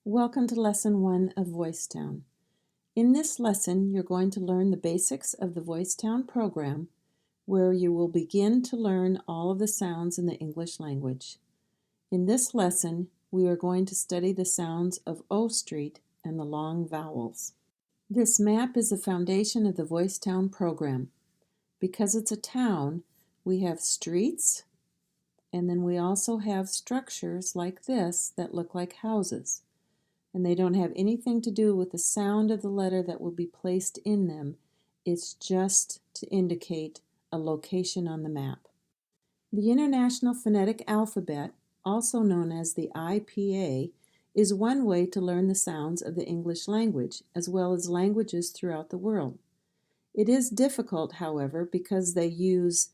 Welcome to Lesson 1 of VoiceTown. In this lesson, you're going to learn the basics of the VoiceTown program, where you will begin to learn all of the sounds in the English language. In this lesson, we are going to study the sounds of O Street and the long vowels. This map is the foundation of the VoiceTown program. Because it's a town, we have streets, and then we also have structures like this that look like houses. And they don't have anything to do with the sound of the letter that will be placed in them. It's just to indicate a location on the map. The International Phonetic Alphabet, also known as the IPA, is one way to learn the sounds of the English language, as well as languages throughout the world. It is difficult, however, because they use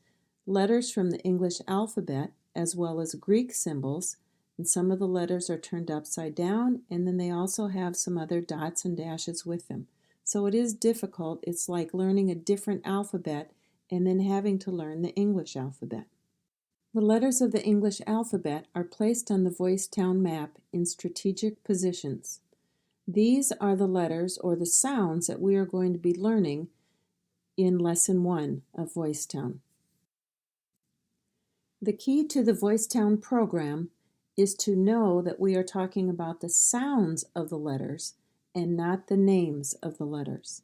letters from the English alphabet as well as Greek symbols, and some of the letters are turned upside down, and then they also have some other dots and dashes with them. So it is difficult. It's like learning a different alphabet and then having to learn the English alphabet. The letters of the English alphabet are placed on the VoiceTown map in strategic positions. These are the letters or the sounds that we are going to be learning in Lesson 1 of VoiceTown. The key to the VoiceTown program is to know that we are talking about the sounds of the letters and not the names of the letters.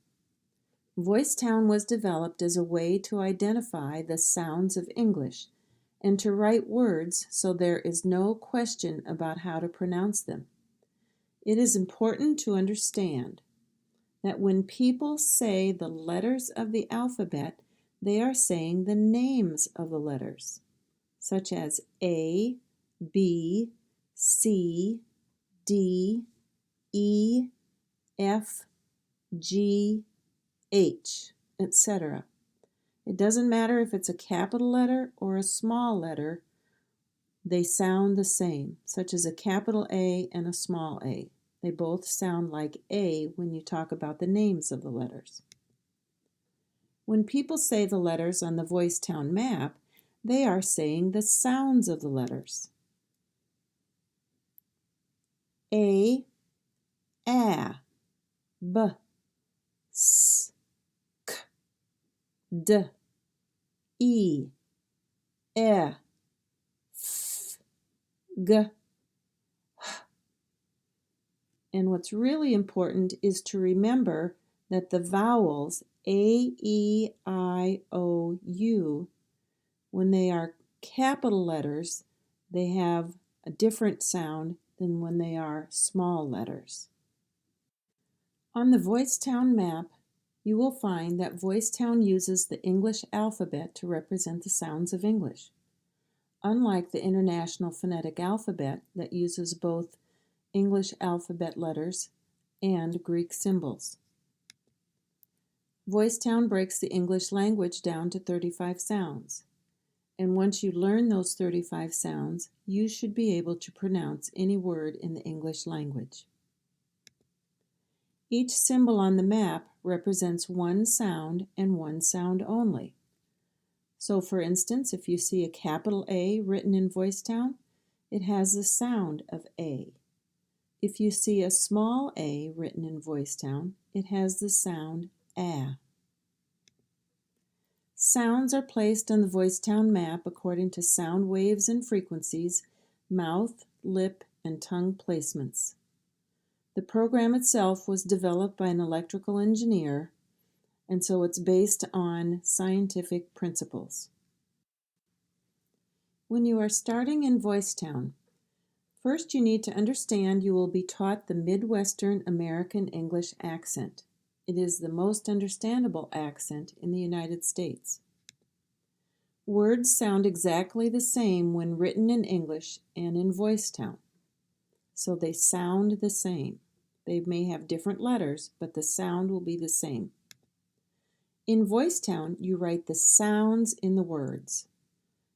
VoiceTown was developed as a way to identify the sounds of English and to write words so there is no question about how to pronounce them. It is important to understand that when people say the letters of the alphabet, they are saying the names of the letters, such as A, B, C, D, E, F, G, H, etc. It doesn't matter if it's a capital letter or a small letter, they sound the same, such as a capital A and a small a. They both sound like A when you talk about the names of the letters. When people say the letters on the VoiceTown map, they are saying the sounds of the letters. A, B, S, K, D, E, F, G, H. And what's really important is to remember that the vowels A, E, I, O, U, when they are capital letters, they have a different sound than when they are small letters. On the VoiceTown map, you will find that VoiceTown uses the English alphabet to represent the sounds of English, unlike the International Phonetic Alphabet that uses both English alphabet letters and Greek symbols. VoiceTown breaks the English language down to 35 sounds, and once you learn those 35 sounds, you should be able to pronounce any word in the English language. Each symbol on the map represents one sound and one sound only. So for instance, if you see a capital A written in VoiceTown, it has the sound of A. If you see a small a written in VoiceTown, it has the sound A. Sounds are placed on the VoiceTown map according to sound waves and frequencies, mouth, lip, and tongue placements. The program itself was developed by an electrical engineer, and so it's based on scientific principles. When you are starting in VoiceTown, first you need to understand you will be taught the Midwestern American English accent. It is the most understandable accent in the United States. Words sound exactly the same when written in English and in VoiceTown, so they sound the same. They may have different letters, but the sound will be the same. In VoiceTown, you write the sounds in the words,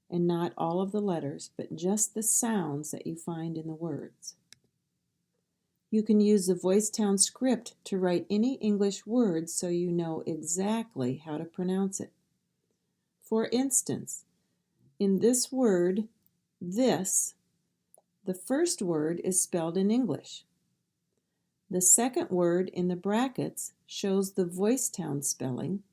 and not all of the letters, but just the sounds that you find in the words. You can use the VoiceTown script to write any English word so you know exactly how to pronounce it. For instance, in this word, this, the first word is spelled in English. The second word in the brackets shows the voice town spelling,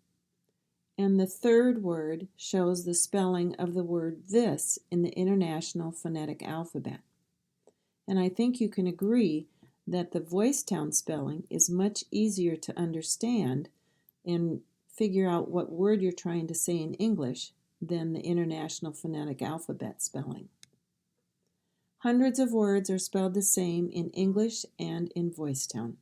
and the third word shows the spelling of the word this in the International Phonetic Alphabet. And I think you can agree that the voice town spelling is much easier to understand and figure out what word you're trying to say in English than the International Phonetic Alphabet spelling. Hundreds of words are spelled the same in English and in Voicetown.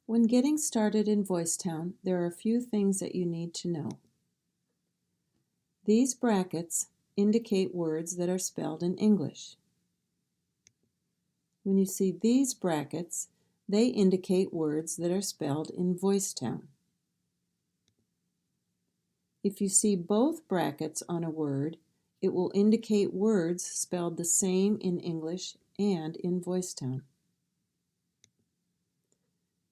When getting started in Voicetown, there are a few things that you need to know. These brackets indicate words that are spelled in English. When you see these brackets, they indicate words that are spelled in Voicetown. If you see both brackets on a word, it will indicate words spelled the same in English and in Voicetown.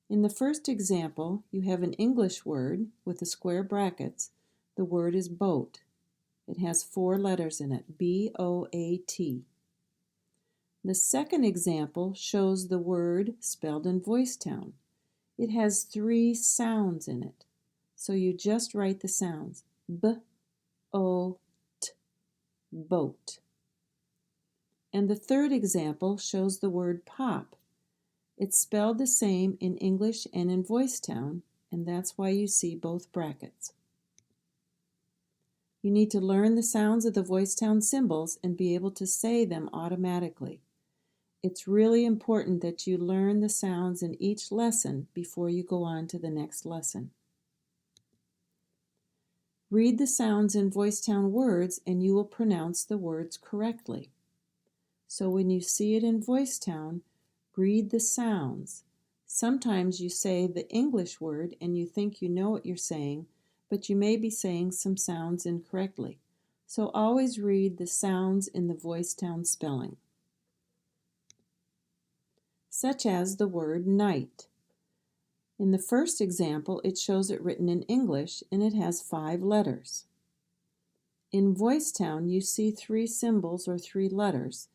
In the first example, you have an English word with the square brackets. The word is boat. It has 4 letters in it, B-O-A-T. The second example shows the word spelled in Voicetown. It has 3 sounds in it, so you just write the sounds, B-O-T, boat. And the third example shows the word pop. It's spelled the same in English and in Voicetown, and that's why you see both brackets. You need to learn the sounds of the Voicetown symbols and be able to say them automatically. It's really important that you learn the sounds in each lesson before you go on to the next lesson. Read the sounds in Voicetown words and you will pronounce the words correctly. So when you see it in Voicetown, read the sounds. Sometimes you say the English word and you think you know what you're saying, but you may be saying some sounds incorrectly. So always read the sounds in the Voicetown spelling. Such as the word night. In the first example, it shows it written in English and it has 5 letters. In Voicetown, you see 3 symbols or 3 letters,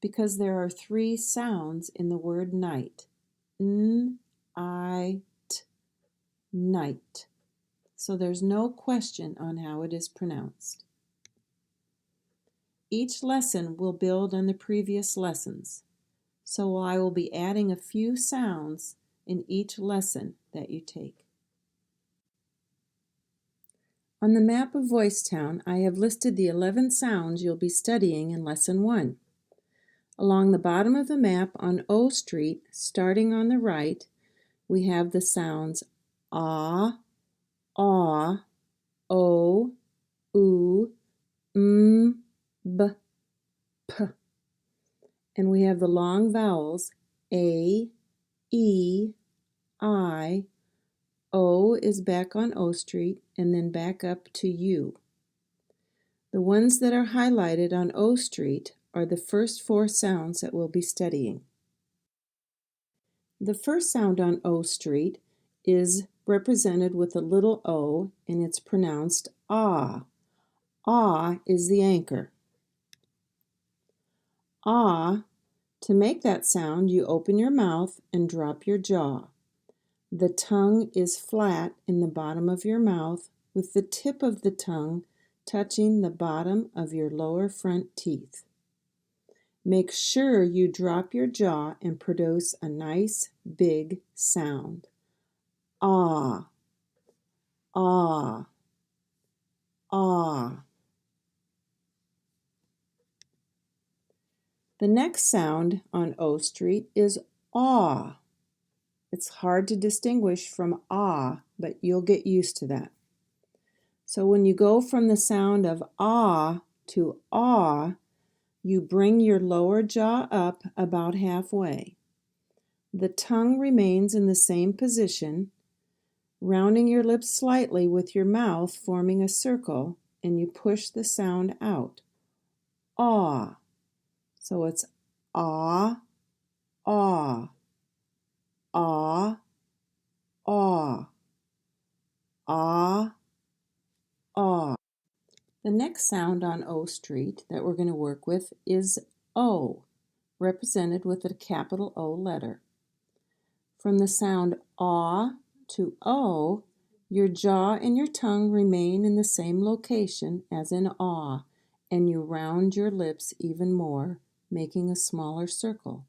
because there are 3 sounds in the word night. N-I-T, night. So there's no question on how it is pronounced. Each lesson will build on the previous lessons, so I will be adding a few sounds in each lesson that you take. On the map of Voicetown, I have listed the 11 sounds you'll be studying in Lesson 1. Along the bottom of the map on O Street, starting on the right, we have the sounds ah, aw, o, oo, b, p. And we have the long vowels a, e, I. O is back on O Street and then back up to U. The ones that are highlighted on O Street are the first 4 sounds that we'll be studying. The first sound on O Street is represented with a little o and it's pronounced ah. Ah is the anchor. Ah, to make that sound you open your mouth and drop your jaw. The tongue is flat in the bottom of your mouth with the tip of the tongue touching the bottom of your lower front teeth. Make sure you drop your jaw and produce a nice big sound. Ah, ah, ah. The next sound on O Street is aw. It's hard to distinguish from ah, but you'll get used to that. So when you go from the sound of ah to aw, you bring your lower jaw up about halfway. The tongue remains in the same position, rounding your lips slightly with your mouth forming a circle, and you push the sound out. Aw. So it's ah, aw, ah, aw, ah, aw. The next sound on O Street that we're going to work with is O. represented with a capital O letter. From the sound aw to o, your jaw and your tongue remain in the same location as in aw, and you round your lips even more, making a smaller circle.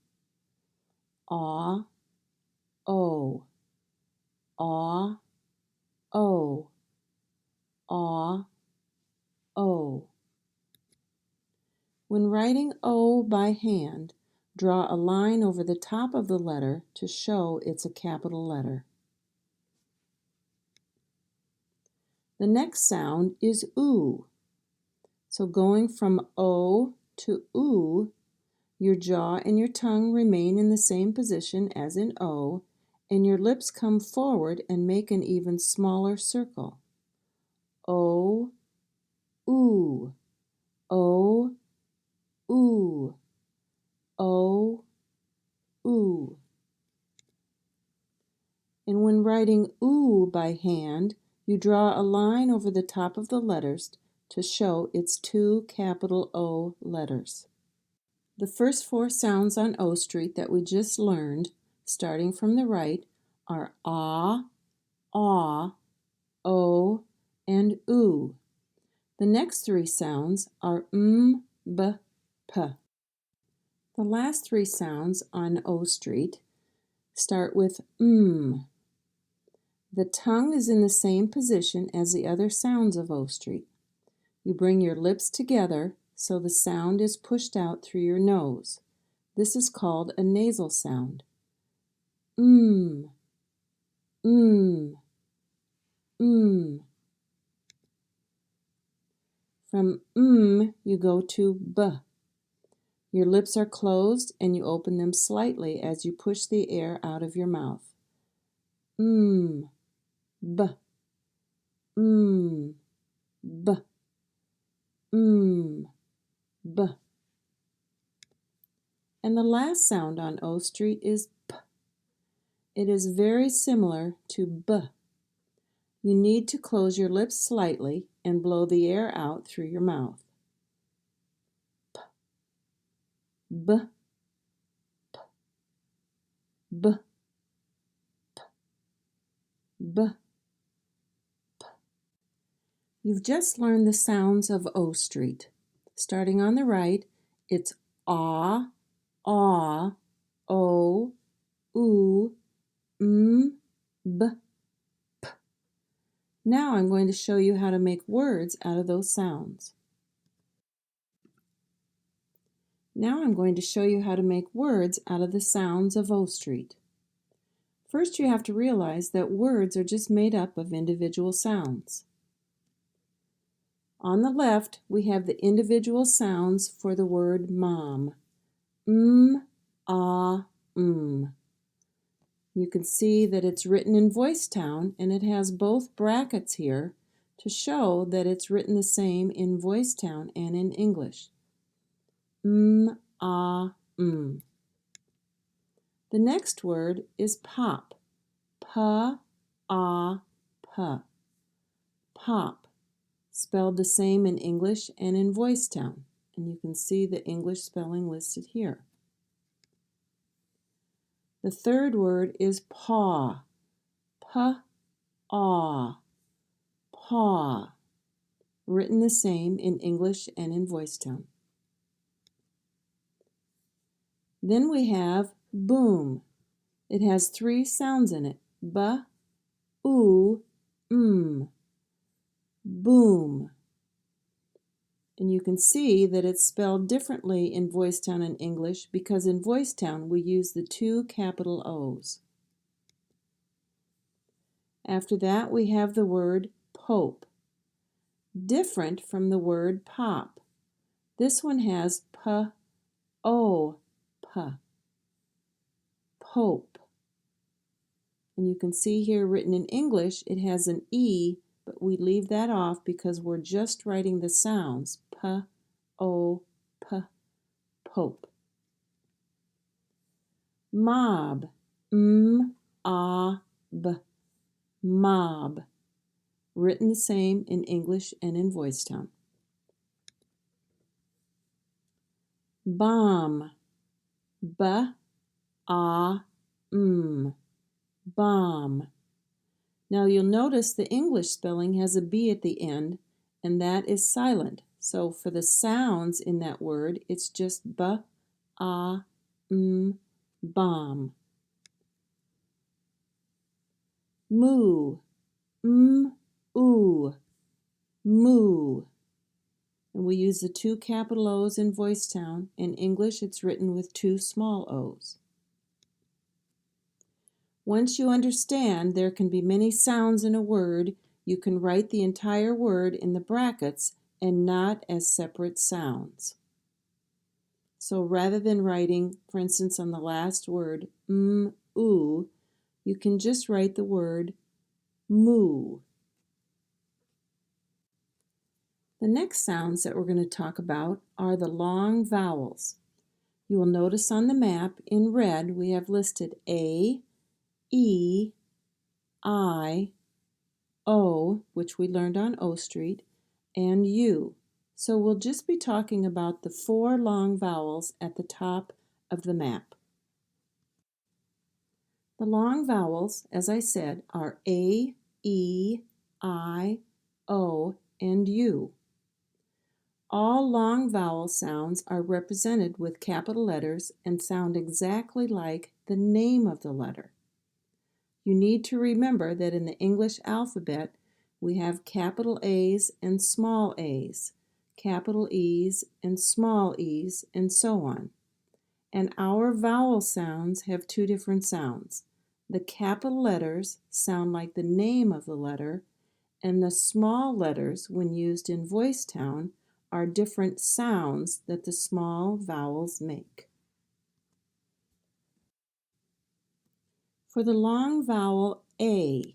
Aw, o, aw, o, aw, o. When writing O by hand, draw a line over the top of the letter to show it's a capital letter. The next sound is oo. So going from O to oo, your jaw and your tongue remain in the same position as in O, and your lips come forward and make an even smaller circle. O, oo, O, oo, O, oo. And when writing oo by hand, you draw a line over the top of the letters to show it's two capital O letters. The first four sounds on O Street that we just learned, starting from the right, are ah, aw, o, and oo. The next three sounds are b, p. The last three sounds on O Street start with The tongue is in the same position as the other sounds of O Street. You bring your lips together so the sound is pushed out through your nose. This is called a nasal sound. Mm, mm, mm. From you go to b. Your lips are closed and you open them slightly as you push the air out of your mouth. B, b, b. And the last sound on O Street is p. It is very similar to b. You need to close your lips slightly and blow the air out through your mouth. P, b, p, b, p, b, p. You've just learned the sounds of O Street. Starting on the right, it's ah, aw, o, oo, b, p. Now I'm going to show you how to make words out of those sounds. Now I'm going to show you how to make words out of the sounds of O Street. First, you have to realize that words are just made up of individual sounds. On the left, we have the individual sounds for the word mom. Ah, You can see that it's written in Voicetown, and it has both brackets here to show that it's written the same in Voicetown and in English. Ah, The next word is pop. Pa, ah, pa. Pop. Spelled the same in English and in Voicetown. And you can see the English spelling listed here. The third word is paw. Pa-aw. Paw. Written the same in English and in Voicetown. Then we have boom. It has three sounds in it. B, oo, Boom. And you can see that it's spelled differently in Voicetown and English because in Voicetown we use the two capital O's. After that we have the word pope, different from the word pop. This one has p-o, p, pope. And you can see here written in English it has an E, but we leave that off because we're just writing the sounds p-o, p, pope. Mob, m-a-b, mob. Written the same in English and in Voicetown. Bomb. bomb. Now you'll notice the English spelling has a B at the end, and that is silent. So for the sounds in that word, it's just bomb. Moo, ooh, moo. And we use the two capital O's in Voicetown. In English, it's written with two small O's. Once you understand there can be many sounds in a word, you can write the entire word in the brackets and not as separate sounds. So rather than writing, for instance, on the last word, ooh, you can just write the word moo. The next sounds that we're going to talk about are the long vowels. You will notice on the map in red we have listed A, E, I, O, which we learned on O Street, and U. So we'll just be talking about the four long vowels at the top of the map. The long vowels, as I said, are A, E, I, O, and U. All long vowel sounds are represented with capital letters and sound exactly like the name of the letter. You need to remember that in the English alphabet, we have capital A's and small a's, capital E's and small e's, and so on. And our vowel sounds have two different sounds. The capital letters sound like the name of the letter, and the small letters, when used in Voicetown, are different sounds that the small vowels make. For the long vowel A,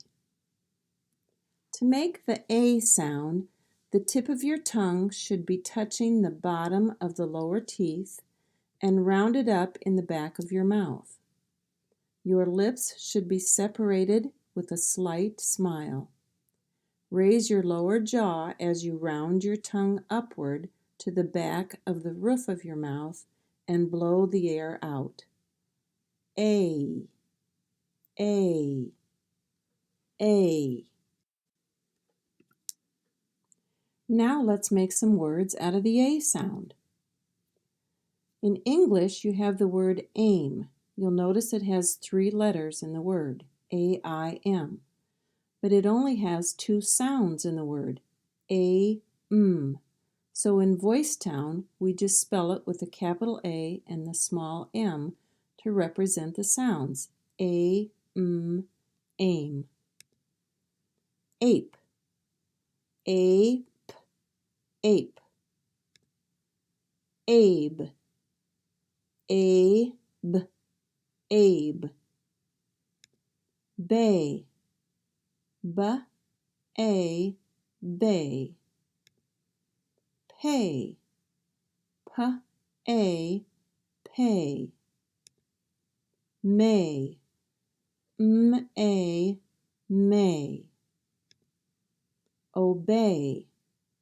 to make the A sound, the tip of your tongue should be touching the bottom of the lower teeth and rounded up in the back of your mouth. Your lips should be separated with a slight smile. Raise your lower jaw as you round your tongue upward to the back of the roof of your mouth and blow the air out. A, A, A. Now let's make some words out of the A sound. In English, you have the word aim. You'll notice it has 3 letters in the word, A-I-M. But it only has 2 sounds in the word, A-M. So in Voicetown, we just spell it with the capital A and the small m to represent the sounds, A-M, aim. Ape, A-P, ape. Abe, A-B, abe. Bay, B-A, bay. Pay, P-A, pay. May, M-A, may. Obey,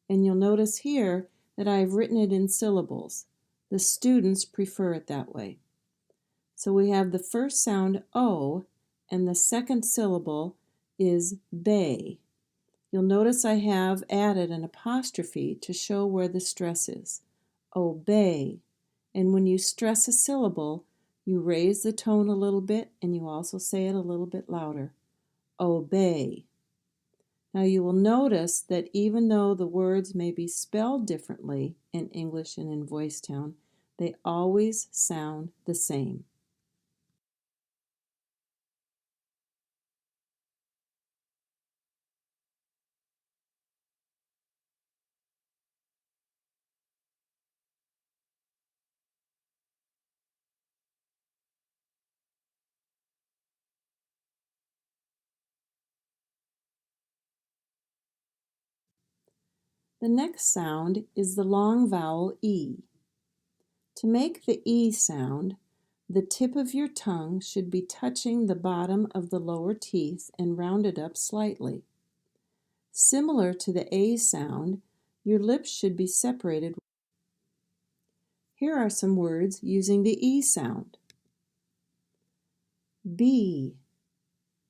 and you'll notice here that I've written it in syllables. The students prefer it that way. So we have the first sound O, and the second syllable is bay. You'll notice I have added an apostrophe to show where the stress is. Obey. And when you stress a syllable, you raise the tone a little bit and you also say it a little bit louder. Obey. Now you will notice that even though the words may be spelled differently in English and in Voicetown, they always sound the same. The next sound is the long vowel E. To make the E sound, the tip of your tongue should be touching the bottom of the lower teeth and rounded up slightly. Similar to the A sound, your lips should be separated. Here are some words using the E sound. bee,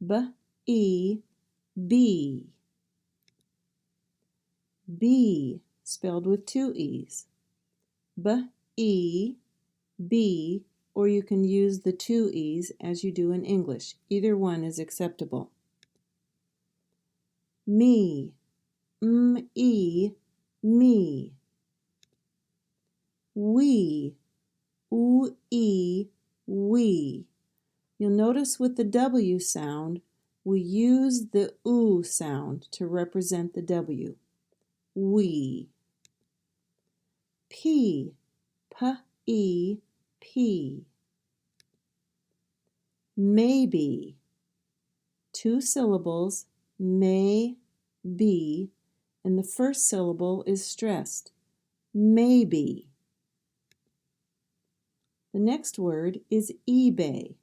b-e, bee. Bee, spelled with two e's. B-e, bee, or you can use the two e's as you do in English. Either one is acceptable. Me, m-e, me. We, oo-e, we. You'll notice with the W sound, we use the oo sound to represent the W. We. P, p-e, p. Maybe, two syllables, may be, and the first syllable is stressed. Maybe. The next word is eBay,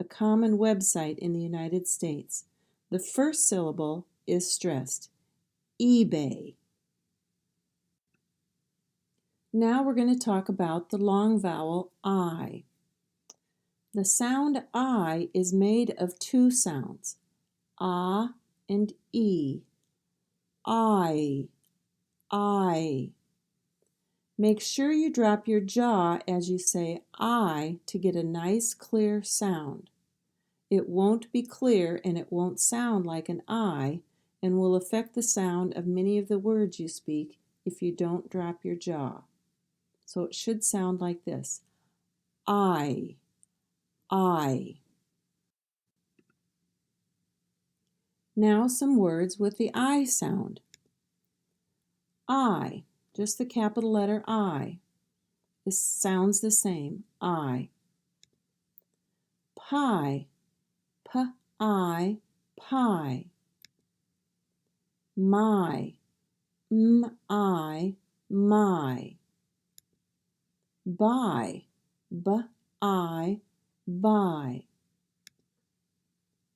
a common website in the United States. The first syllable is stressed. eBay. Now we're going to talk about the long vowel I. The sound I is made of two sounds, ah and e. I. Make sure you drop your jaw as you say I to get a nice clear sound. It won't be clear and it won't sound like an I and will affect the sound of many of the words you speak if you don't drop your jaw. So it should sound like this. I. Now some words with the I sound. I, just the capital letter I. This sounds the same, I. Pie, p-I, pie. My, m-I, my. Buy, b-I, buy.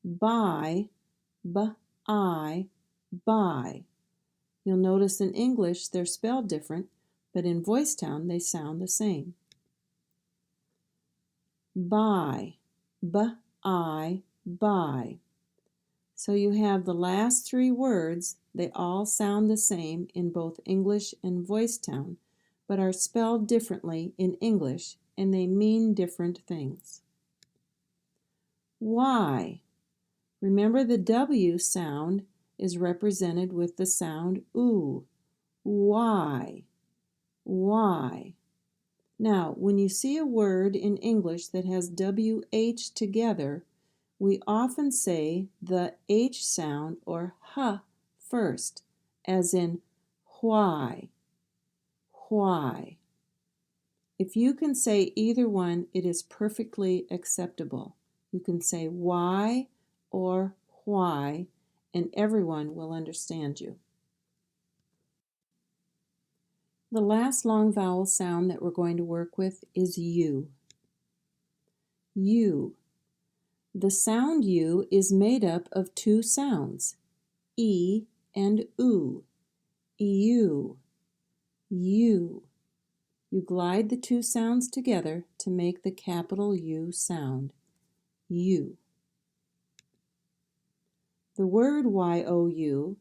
Buy, b-I, buy. You'll notice in English they're spelled different, but in Voicetown they sound the same. Buy, b-I, buy. So you have the last three words, they all sound the same in both English and Voicetown, but are spelled differently in English and they mean different things. Why? Remember the W sound is represented with the sound oo. Why? Now, when you see a word in English that has WH together, we often say the H sound or H first, as in why. If you can say either one, it is perfectly acceptable. You can say why or why, and everyone will understand you. The last long vowel sound that we're going to work with is U. U. The sound U is made up of two sounds, E and OO. You. You glide the two sounds together to make the capital U sound. U. The word Y-O-U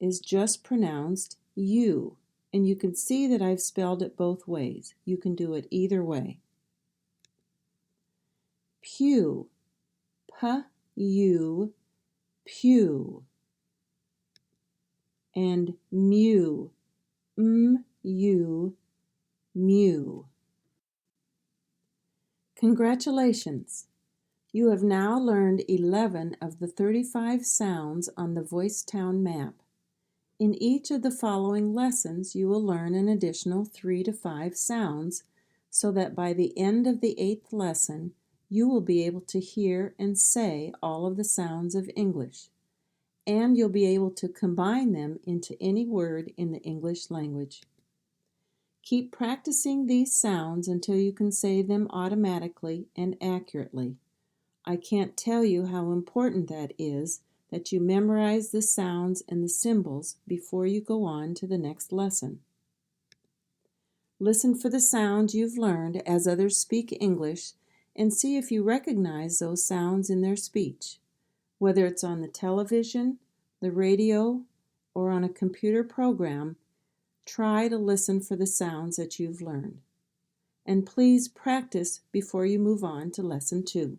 is just pronounced U, and you can see that I've spelled it both ways. You can do it either way. Pew. P-U, pew. And mew. M-U, mew. Congratulations! You have now learned 11 of the 35 sounds on the Voicetown map. In each of the following lessons, you will learn an additional 3 to 5 sounds so that by the end of the 8th lesson, you will be able to hear and say all of the sounds of English, and you'll be able to combine them into any word in the English language. Keep practicing these sounds until you can say them automatically and accurately. I can't tell you how important that is, that you memorize the sounds and the symbols before you go on to the next lesson. Listen for the sounds you've learned as others speak English and see if you recognize those sounds in their speech. Whether it's on the television, the radio, or on a computer program, try to listen for the sounds that you've learned. And please practice before you move on to Lesson 2.